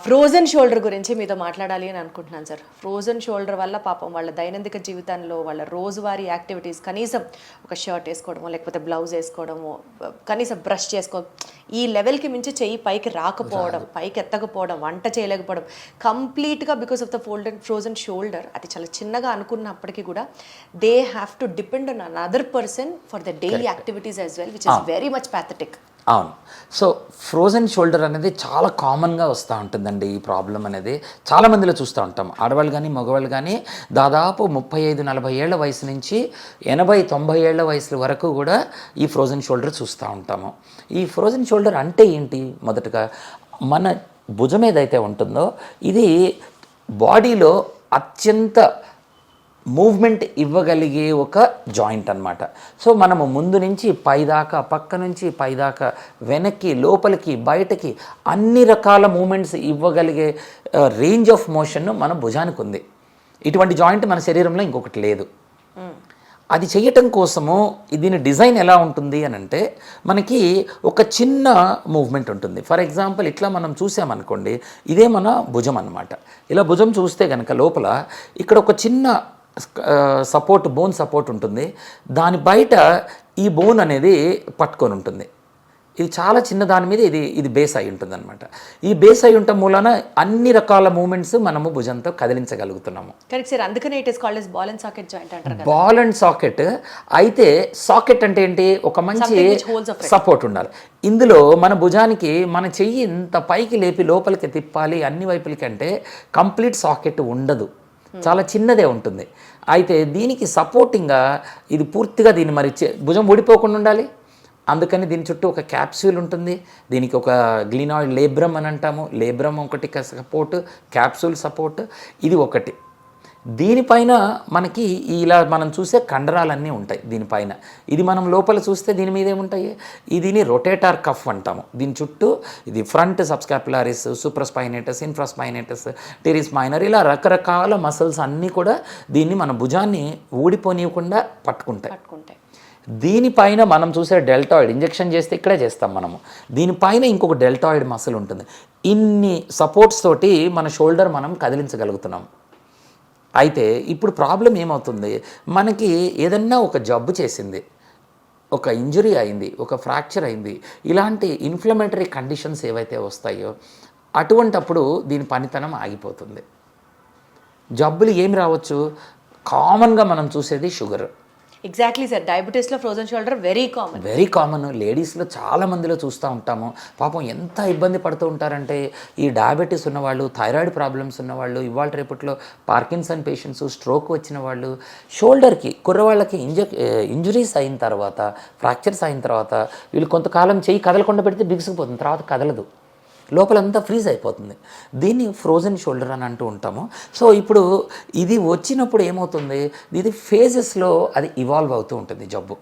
Frozen shoulder గురించి మీతో మాట్లాడాలి అని అనుకుంటున్నాను సార్. ఫ్రోజన్ షోల్డర్ వల్ల పాపం వాళ్ళ దైనందిక జీవితంలో వాళ్ళ రోజువారీ యాక్టివిటీస్ కనీసం ఒక షర్ట్ వేసుకోవడమో లేకపోతే బ్లౌజ్ వేసుకోవడమో కనీసం బ్రష్ చేసుకోవడం ఈ లెవెల్కి మించి చెయ్యి పైకి రాకపోవడం, పైకి ఎత్తకపోవడం, వంట చేయలేకపోవడం కంప్లీట్గా because of the frozen shoulder. అది చాలా చిన్నగా అనుకున్నప్పటికీ కూడా they have to depend on another person for the daily activities as well, which is very much pathetic. అవును. సో ఫ్రోజన్ షోల్డర్ అనేది చాలా కామన్గా వస్తూ ఉంటుందండి. ఈ ప్రాబ్లం అనేది చాలా మందిలో చూస్తూ ఉంటాం. ఆడవాళ్ళు కానీ మగవాళ్ళు కానీ దాదాపు 35-40 ఏళ్ల వయసు నుంచి 80-90 ఏళ్ల వయసుల వరకు కూడా ఈ ఫ్రోజన్ షోల్డర్ చూస్తూ ఉంటాము. ఈ ఫ్రోజన్ షోల్డర్ అంటే ఏంటి? మొదటగా మన భుజం ఏదైతే ఉంటుందో ఇది బాడీలో అత్యంత మూవ్మెంట్ ఇవ్వగలిగే ఒక జాయింట్ అన్నమాట. సో మనము ముందు నుంచి పైదాకా, పక్క నుంచి పైదాకా, వెనక్కి, లోపలికి, బయటకి అన్ని రకాల మూమెంట్స్ ఇవ్వగలిగే రేంజ్ ఆఫ్ మోషన్ మన భుజానికి ఉంది. ఇటువంటి జాయింట్ మన శరీరంలో ఇంకొకటి లేదు. అది చేయటం కోసము దీని డిజైన్ ఎలా ఉంటుంది అని అంటే మనకి ఒక చిన్న మూవ్మెంట్ ఉంటుంది. ఫర్ ఎగ్జాంపుల్ ఇట్లా మనం చూసామనుకోండి, ఇదే మన భుజం అన్నమాట. ఇలా భుజం చూస్తే కనుక లోపల ఇక్కడ ఒక చిన్న సపోర్ట్, బోన్ సపోర్ట్ ఉంటుంది. దాని బయట ఈ బోన్ అనేది పట్టుకొని ఉంటుంది. ఇది చాలా చిన్న దాని మీద ఇది బేస్ అయి ఉంటుంది అనమాట. ఈ బేస్ అయి ఉండటం మూలన అన్ని రకాల మూమెంట్స్ మనము భుజంతో కదిలించగలుగుతున్నాము. Correct sir. అందుకనే it is called as ball and socket joint అంటారు కదా. Ball and socket. అయితే సాకెట్ అంటే ఏంటి? ఒక మంచి సపోర్ట్ ఉండాలి. ఇందులో మన భుజానికి మన చెయ్యి ఇంత పైకి లేపి లోపలికి తిప్పాలి అన్ని వైపులకి అంటే కంప్లీట్ సాకెట్ ఉండదు, చాలా చిన్నదే ఉంటుంది. అయితే దీనికి సపోర్టింగ్గా ఇది పూర్తిగా దీన్ని మరి భుజం ఊడిపోకుండా ఉండాలి. అందుకని దీని చుట్టూ ఒక క్యాప్సూల్ ఉంటుంది. దీనికి ఒక గ్లినాయిడ్ లేబ్రమ్ అని అంటాము. లేబ్రమ్ ఒకటి సపోర్ట్, క్యాప్సూల్ సపోర్ట్, ఇది ఒకటి. దీనిపైన మనకి ఇలా మనం చూసే కండరాలన్నీ ఉంటాయి దీనిపైన. ఇది మనం లోపల చూస్తే దీని మీద ఏముంటాయి? దీని రొటేటార్ కఫ్ అంటాము. దీని చుట్టూ ఇది ఫ్రంట్ సబ్స్కాపులారిస్, సూప్రాస్పైనేటస్, ఇన్ఫ్రాస్పైనేటస్, టెరిస్ మైనర్, ఇలా రకరకాల మసిల్స్ అన్నీ కూడా దీన్ని మన భుజాన్ని ఊడిపోనివ్వకుండా పట్టుకుంటాయి. దీనిపైన మనం చూసే డెల్టాయిడ్, ఇంజెక్షన్ చేస్తే ఇక్కడే చేస్తాం మనము. దీనిపైన ఇంకొక డెల్టాయిడ్ మసిల్ ఉంటుంది. ఇన్ని సపోర్ట్స్ తోటి మన షోల్డర్ మనం కదిలించగలుగుతున్నాం. అయితే ఇప్పుడు ప్రాబ్లం ఏమవుతుంది? మనకి ఏదన్నా ఒక జబ్బు చేసింది, ఒక ఇంజరీ అయింది, ఒక ఫ్రాక్చర్ అయింది, ఇలాంటి ఇన్ఫ్లమేటరీ కండిషన్స్ ఏవైతే వస్తాయో అటువంటప్పుడు దీని పనితనం ఆగిపోతుంది. జబ్బులు ఏమి రావచ్చు? కామన్గా మనం చూసేది షుగర్. Exactly sir. డయాబెటీస్లో ఫ్రోజన్ షోల్డర్ వెరీ కామన్. లేడీస్లో చాలా మందిలో చూస్తూ ఉంటాము. పాపం ఎంత ఇబ్బంది పడుతూ ఉంటారంటే ఈ డయాబెటీస్ ఉన్నవాళ్ళు, థైరాయిడ్ ప్రాబ్లమ్స్ ఉన్నవాళ్ళు, ఇవాళ రేపట్లో పార్కిన్సన్ పేషెంట్స్, స్ట్రోక్ వచ్చిన వాళ్ళు, షోల్డర్కి కుర్రవాళ్ళకి ఇంజురీస్ అయిన తర్వాత, ఫ్రాక్చర్స్ అయిన తర్వాత వీళ్ళు కొంతకాలం చెయ్యి కదలకుండా పెడితే బిగుసుకుపోతుంది, తర్వాత కదలదు, లోపలంతా ఫ్రీజ్ అయిపోతుంది. దీన్ని ఫ్రోజన్ షోల్డర్ అని అంటూ ఉంటాము. సో ఇప్పుడు ఇది వచ్చినప్పుడు ఏమవుతుంది? ఇది ఫేజెస్లో అది ఇవాల్వ్ అవుతూ ఉంటుంది జబ్బు.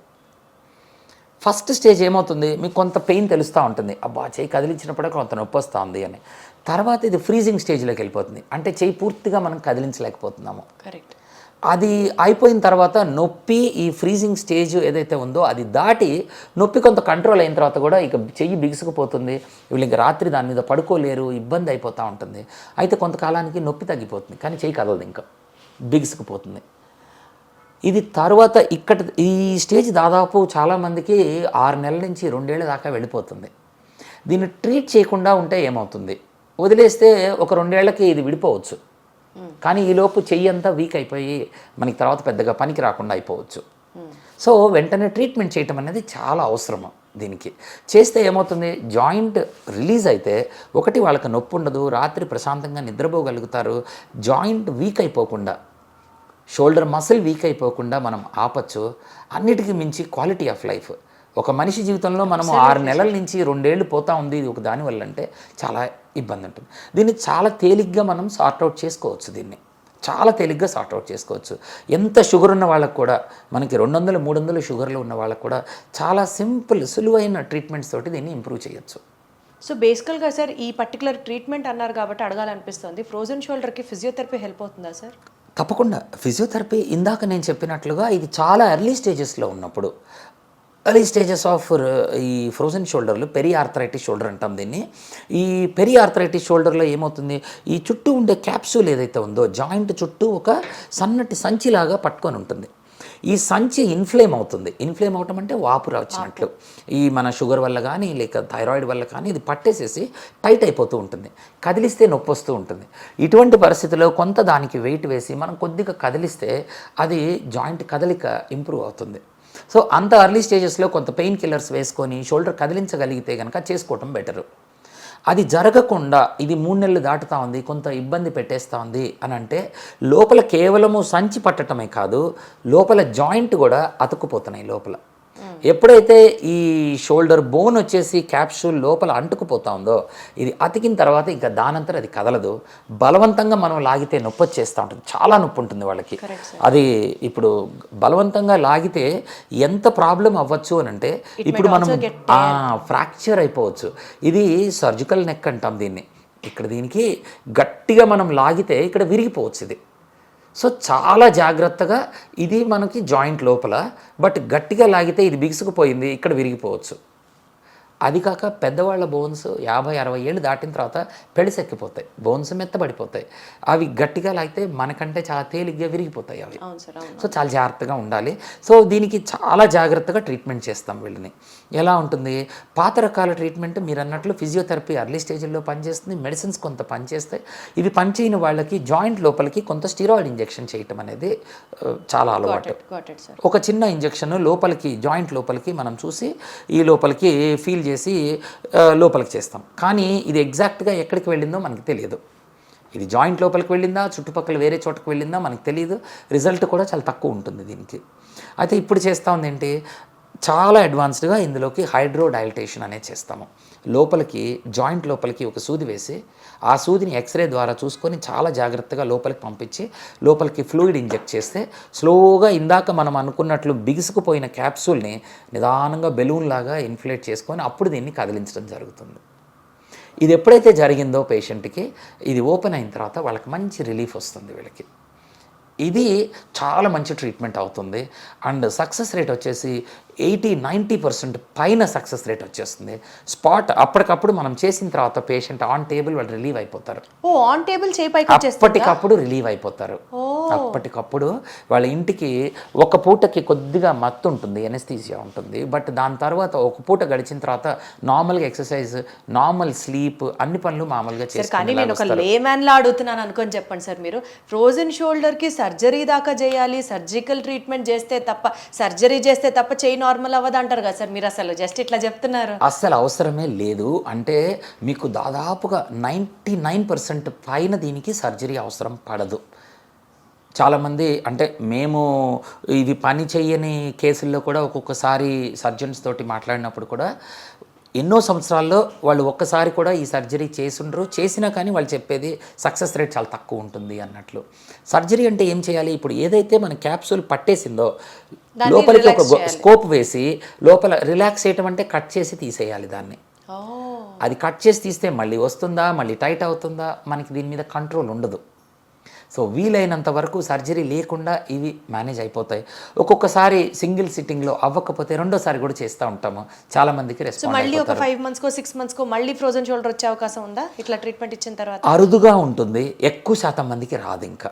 ఫస్ట్ స్టేజ్ ఏమవుతుంది? మీకు కొంత పెయిన్ తెలుస్తూ ఉంటుంది, అబ్బా చెయ్యి కదిలించినప్పుడే కొంత నొప్పి వస్తుంది అని. తర్వాత ఇది ఫ్రీజింగ్ స్టేజ్లోకి వెళ్ళిపోతుంది, అంటే చెయ్యి పూర్తిగా మనం కదిలించలేకపోతున్నాము. కరెక్ట్. అది అయిపోయిన తర్వాత నొప్పి, ఈ ఫ్రీజింగ్ స్టేజ్ ఏదైతే ఉందో అది దాటి నొప్పి కొంత కంట్రోల్ అయిన తర్వాత కూడా ఇక చెయ్యి బిగుసుకుపోతుంది. వీళ్ళు ఇంక రాత్రి దాని మీద పడుకోలేరు, ఇబ్బంది అయిపోతూ ఉంటుంది. అయితే కొంతకాలానికి నొప్పి తగ్గిపోతుంది, కానీ చెయ్యి కదలదు, ఇంకా బిగుసుకుపోతుంది. ఇది తర్వాత ఈ స్టేజ్ దాదాపు చాలామందికి 6 నెలల నుంచి 2 ఏళ్ళ దాకా వెళ్ళిపోతుంది. దీన్ని ట్రీట్ చేయకుండా ఉంటే ఏమవుతుంది? వదిలేస్తే ఒక 2 ఏళ్లకి ఇది విడిపోవచ్చు, కానీ ఈలోపు చెయ్యి అంతా వీక్ అయిపోయి మనకి తర్వాత పెద్దగా పనికి రాకుండా అయిపోవచ్చు. సో వెంటనే ట్రీట్మెంట్ చేయటం అనేది చాలా అవసరం. దీనికి చేస్తే ఏమవుతుంది? జాయింట్ రిలీజ్ అయితే ఒకటి వాళ్ళకి నొప్పి ఉండదు, రాత్రి ప్రశాంతంగా నిద్రపోగలుగుతారు. జాయింట్ వీక్ అయిపోకుండా, షోల్డర్ మసిల్ వీక్ అయిపోకుండా మనం ఆపచ్చు. అన్నిటికీ మించి క్వాలిటీ ఆఫ్ లైఫ్. ఒక మనిషి జీవితంలో మనము 6 నెలల నుంచి 2 ఏళ్ళు పోతూ ఉంది ఇది ఒక దానివల్ల అంటే చాలా ఇబ్బంది ఉంటుంది. దీన్ని చాలా తేలిగ్గా మనం సార్ట్అవుట్ చేసుకోవచ్చు. చాలా తేలిగ్గా సార్ట్అవుట్ చేసుకోవచ్చు. ఎంత షుగర్ ఉన్న వాళ్ళకు కూడా, మనకి 200-300 షుగర్లు ఉన్న వాళ్ళకు కూడా చాలా సింపుల్, సులువైన ట్రీట్మెంట్స్ తోటి దీన్ని ఇంప్రూవ్ చేయొచ్చు. సో బేసికల్గా సార్ ఈ పర్టికులర్ ట్రీట్మెంట్ అన్నారు కాబట్టి అడగాలనిపిస్తుంది, ఫ్రోజన్ షోల్డర్కి ఫిజియోథెరపీ హెల్ప్ అవుతుందా సార్? తప్పకుండా. ఫిజియోథెరపీ ఇందాక నేను చెప్పినట్లుగా ఇది చాలా ఎర్లీ స్టేజెస్లో ఉన్నప్పుడు ఎర్లీ స్టేజెస్ ఆఫ్ ఈ ఫ్రోజన్ షోల్డర్లో పెరి ఆర్థరైటిస్ షోల్డర్ అంటాం దీన్ని. ఈ పెరి ఆర్థరైటిస్ షోల్డర్లో ఏమవుతుంది, ఈ చుట్టూ ఉండే క్యాప్సూల్ ఏదైతే ఉందో జాయింట్ చుట్టూ ఒక సన్నటి సంచిలాగా పట్టుకొని ఉంటుంది. ఈ సంచి ఇన్ఫ్లేమ్ అవుతుంది. ఇన్ఫ్లేమ్ అవటం అంటే వాపు వచ్చినట్లు. ఈ మన షుగర్ వల్ల కానీ లేక థైరాయిడ్ వల్ల కానీ ఇది పట్టేసేసి టైట్ అయిపోతూ ఉంటుంది. కదిలిస్తే నొప్పి వస్తూ ఉంటుంది. ఇటువంటి పరిస్థితుల్లో కొంత దానికి వెయిట్ వేసి మనం కొద్దిగా కదిలిస్తే అది జాయింట్ కదలిక ఇంప్రూవ్ అవుతుంది. సో అంత ఎర్లీ స్టేజెస్లో కొంత పెయిన్ కిల్లర్స్ వేసుకొని షోల్డర్ కదిలించగలిగితే కనుక చేసుకోవటం బెటరు. అది జరగకుండా ఇది 3 నెలలు దాటుతూ ఉంది, కొంత ఇబ్బంది పెట్టేస్తూ ఉంది అని అంటే లోపల కేవలము సంచి పట్టడమే కాదు, లోపల జాయింట్ కూడా అతుక్కుపోతున్నాయి లోపల. ఎప్పుడైతే ఈ షోల్డర్ బోన్ వచ్చేసి క్యాప్సూల్ లోపల అంటుకుపోతా ఉందో ఇది అతికిన తర్వాత ఇంకా దానంతరం అది కదలదు. బలవంతంగా మనం లాగితే నొప్పి వచ్చేస్తూ ఉంటుంది, చాలా నొప్పి ఉంటుంది వాళ్ళకి. అది ఇప్పుడు బలవంతంగా లాగితే ఎంత ప్రాబ్లం అవ్వచ్చు అని అంటే ఇప్పుడు మనం ఫ్రాక్చర్ అయిపోవచ్చు. ఇది సర్జికల్ నెక్ అంటాం దీన్ని. ఇక్కడ దీనికి గట్టిగా మనం లాగితే ఇక్కడ విరిగిపోవచ్చు ఇది. సో చాలా జాగ్రత్తగా ఇది మనకి జాయింట్ లోపల, బట్ గట్టిగా లాగితే ఇది బిగుసుకుపోయింది, ఇక్కడ విరిగిపోవచ్చు. అది కాక పెద్దవాళ్ళ బోన్స్ 50-60 ఏళ్ళు దాటిన తర్వాత పెడిసెక్కిపోతాయి, బోన్స్ మెత్తబడిపోతాయి. అవి గట్టిగా లాగితే మనకంటే చాలా తేలిగ్గా విరిగిపోతాయి అవి. సో చాలా జాగ్రత్తగా ఉండాలి. సో దీనికి చాలా జాగ్రత్తగా ట్రీట్మెంట్ చేస్తాం వీళ్ళని. ఎలా ఉంటుంది, పాత రకాల ట్రీట్మెంట్ మీరు అన్నట్లు ఫిజియోథెరపీ ఎర్లీ స్టేజ్లో పనిచేస్తుంది, మెడిసిన్స్ కొంత పనిచేస్తాయి. ఇవి పనిచేయని వాళ్ళకి జాయింట్ లోపలికి కొంత స్టిరాయిడ్ ఇంజెక్షన్ చేయటం అనేది చాలా అలవాటు. ఒక చిన్న ఇంజెక్షన్ లోపలికి జాయింట్ లోపలికి మనం చూసి ఈ లోపలికి ఫీల్ చేసి లోపలికి చేస్తాం. కానీ ఇది ఎగ్జాక్ట్గా ఎక్కడికి వెళ్ళిందో మనకు తెలియదు. ఇది జాయింట్ లోపలికి వెళ్ళిందా చుట్టుపక్కల వేరే చోటకి వెళ్ళిందా మనకు తెలియదు. రిజల్ట్ కూడా చాలా తక్కువ ఉంటుంది దీనికి. అయితే ఇప్పుడు చేస్తూ ఉంది ఏంటి, చాలా అడ్వాన్స్డ్గా ఇందులోకి హైడ్రో డైలటేషన్ అనేది చేస్తాము. లోపలికి జాయింట్ లోపలికి ఒక సూది వేసి ఆ సూదిని ఎక్స్రే ద్వారా చూసుకొని చాలా జాగ్రత్తగా లోపలికి పంపించి లోపలికి ఫ్లూయిడ్ ఇంజెక్ట్ చేస్తే స్లోగా ఇందాక మనం అనుకున్నట్లు బిగుసుకుపోయిన క్యాప్సూల్ని నిదానంగా బెలూన్ లాగా ఇన్ఫ్లేట్ చేసుకొని అప్పుడు దీన్ని కదిలించడం జరుగుతుంది. ఇది ఎప్పుడైతే జరిగిందో పేషెంట్కి ఇది ఓపెన్ అయిన తర్వాత వాళ్ళకి మంచి రిలీఫ్ వస్తుంది వీళ్ళకి. ఇది చాలా మంచి ట్రీట్మెంట్ అవుతుంది. అండ్ సక్సెస్ రేట్ వచ్చేసి 80-90% పైన సక్సెస్ రేట్ వచ్చేస్తుంది. స్పాట్ అప్పటికప్పుడు మనం చేసిన తర్వాత పేషెంట్ ఆన్ టేబుల్ వాళ్ళు రిలీవ్ అయిపోతారు. ఆన్ టేబుల్ అప్పటికప్పుడు రిలీవ్ అయిపోతారు. అప్పటికప్పుడు వాళ్ళ ఇంటికి ఒక పూటకి కొద్దిగా మత్తు ఉంటుంది, ఎనెస్థీసియా ఉంటుంది. బట్ దాని తర్వాత ఒక పూట గడిచిన తర్వాత నార్మల్గా ఎక్సర్సైజ్, నార్మల్ స్లీప్, అన్ని పనులు మామూలుగా చేస్తారు. కానీ నేను ఒక లేమ్యాన్ లా అడుగుతున్నాను అనుకొని చెప్పండి సార్, మీరు ఫ్రోజన్ షోల్డర్కి సర్జరీ దాకా చేయాలి, సర్జికల్ ట్రీట్మెంట్ చేస్తే తప్ప, సర్జరీ చేస్తే తప్ప చేయి నార్మల్ అవ్వదు అంటారు కదా సార్, మీరు అసలు జస్ట్ ఇట్లా చెప్తున్నారు. అస్సలు అవసరమే లేదు. అంటే మీకు దాదాపుగా 99% పైన దీనికి సర్జరీ అవసరం పడదు. చాలామంది అంటే మేము ఇది పని చేయని కేసుల్లో కూడా ఒక్కొక్కసారి సర్జన్స్ తోటి మాట్లాడినప్పుడు కూడా ఎన్నో సంవత్సరాల్లో వాళ్ళు ఒక్కసారి కూడా ఈ సర్జరీ చేసుండ్రు, చేసినా కానీ వాళ్ళు చెప్పేది సక్సెస్ రేట్ చాలా తక్కువ ఉంటుంది అన్నట్లు. సర్జరీ అంటే ఏం చేయాలి, ఇప్పుడు ఏదైతే మన క్యాప్సూల్ పట్టేసిందో లోపలికి ఒక స్కోప్ వేసి లోపల రిలాక్స్ చేయటం అంటే కట్ చేసి తీసేయాలి దాన్ని. అది కట్ చేసి తీస్తే మళ్ళీ వస్తుందా, మళ్ళీ టైట్ అవుతుందా, మనకి దీని మీద కంట్రోల్ ఉండదు. సో వీలైనంత వరకు సర్జరీ లేకుండా ఇవి మేనేజ్ అయిపోతాయి. ఒక్కొక్కసారి సింగిల్ సిట్టింగ్లో అవ్వకపోతే రెండోసారి కూడా చేస్తూ ఉంటాము. చాలా మందికి రెస్పాండ్ మళ్ళీ ఒక 5 months 6 months మళ్ళీ ఫ్రోజన్ షోల్డర్ వచ్చే అవకాశం ఉందా ఇట్లా ట్రీట్మెంట్ ఇచ్చిన తర్వాత? అరుదుగా ఉంటుంది, ఎక్కువ శాతం మందికి రాదు ఇంకా.